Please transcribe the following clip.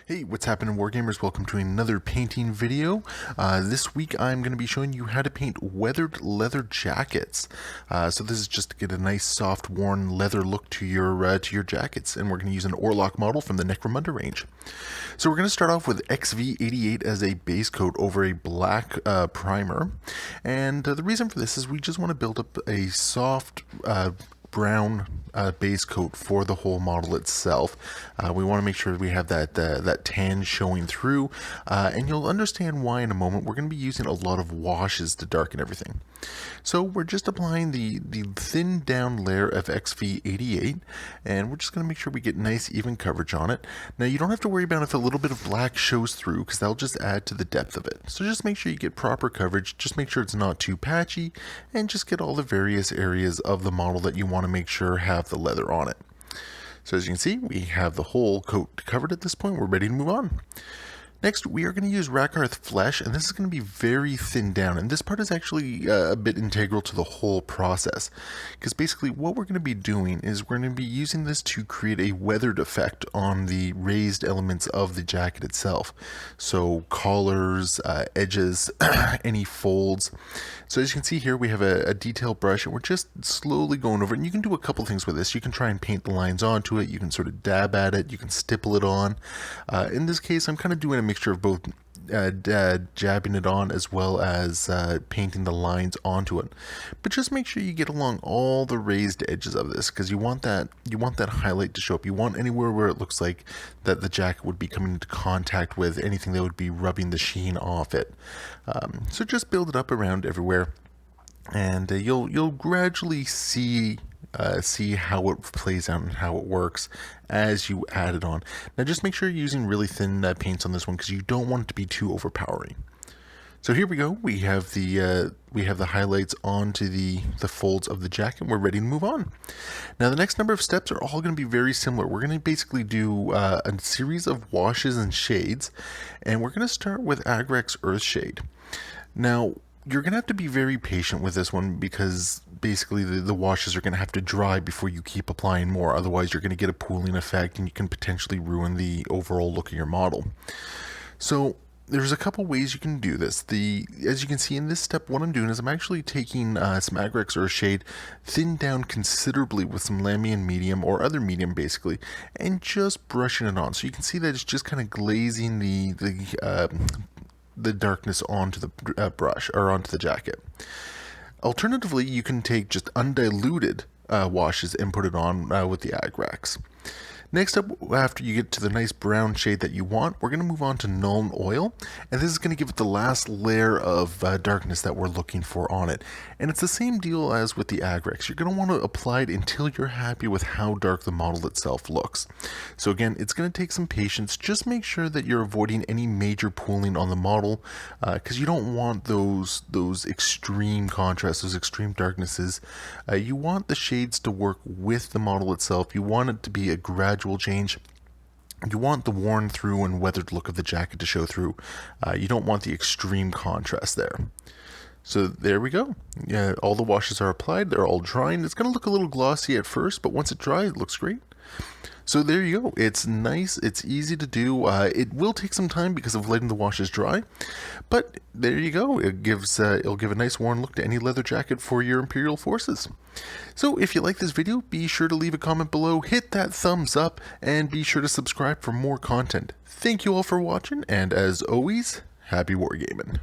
Hey, what's happening, Wargamers? Welcome to another painting video. This week I'm going to be showing you how to paint weathered leather jackets. So this is just to get a nice soft worn leather look to your jackets, and we're going to use an Orlok model from the Necromunda range. So we're going to start off with XV88 as a base coat over a black primer, and the reason for this is we just want to build up a soft brown base coat for the whole model itself. We want to make sure we have that tan showing through, and you'll understand why in a moment. We're going to be using a lot of washes to darken everything. So we're just applying the thin down layer of XV88, and we're just going to make sure we get nice even coverage on it. Now you don't have to worry about if a little bit of black shows through, because that'll just add to the depth of it. So just make sure you get proper coverage, just make sure it's not too patchy, and just get all the various areas of the model that you want to make sure have the leather on it. So as you can see, we have the whole coat covered at this point. We're ready to move on. Next, we are going to use Rakarth Flesh, and this is going to be very thin down, and this part is actually a bit integral to the whole process, because basically what we're going to be doing is we're going to be using this to create a weathered effect on the raised elements of the jacket itself. So collars, edges, any folds. So as you can see here, we have a detail brush, and we're just slowly going over it, and you can do a couple things with this. You can try and paint the lines onto it, you can sort of dab at it, you can stipple it on. In this case, I'm kind of doing a mixture of both jabbing it on as well as painting the lines onto it. But just make sure you get along all the raised edges of this, because you want that highlight to show up. You want anywhere where it looks like that the jacket would be coming into contact with anything that would be rubbing the sheen off it. So just build it up around everywhere, and you'll gradually see how it plays out and how it works as you add it on. Now just make sure you're using really thin paints on this one, because you don't want it to be too overpowering. So here we go. We have the highlights onto the folds of the jacket. We're ready to move on. Now the next number of steps are all going to be very similar. We're going to basically do a series of washes and shades, and we're going to start with Agrex Earthshade. Now you're going to have to be very patient with this one, because basically the washes are going to have to dry before you keep applying more. Otherwise you're going to get a pooling effect, and you can potentially ruin the overall look of your model. So there's a couple ways you can do this. As you can see in this step, what I'm doing is I'm actually taking some Agrex Earthshade, thinned down considerably with some Lamian medium or other medium basically, and just brushing it on. So you can see that it's just kind of glazing the darkness onto the brush or onto the jacket. Alternatively, you can take just undiluted washes and put it on with the Agrex. Next up, after you get to the nice brown shade that you want, we're going to move on to Nuln Oil, and this is going to give it the last layer of darkness that we're looking for on it. And it's the same deal as with the Agrex. You're going to want to apply it until you're happy with how dark the model itself looks. So again, it's going to take some patience. Just make sure that you're avoiding any major pooling on the model, because you don't want those extreme contrasts, those extreme darknesses. You want the shades to work with the model itself. You want it to be a gradual change. You want the worn through and weathered look of the jacket to show through. You don't want the extreme contrast there. So there we go. All the washes are applied. They're all drying. It's going to look a little glossy at first, but once it dries, it looks great. So there you go. It's nice. It's easy to do. It will take some time because of letting the washes dry, but there you go. It'll give a nice worn look to any leather jacket for your Imperial forces. So if you like this video, be sure to leave a comment below, hit that thumbs up, and be sure to subscribe for more content. Thank you all for watching, and as always, happy wargaming.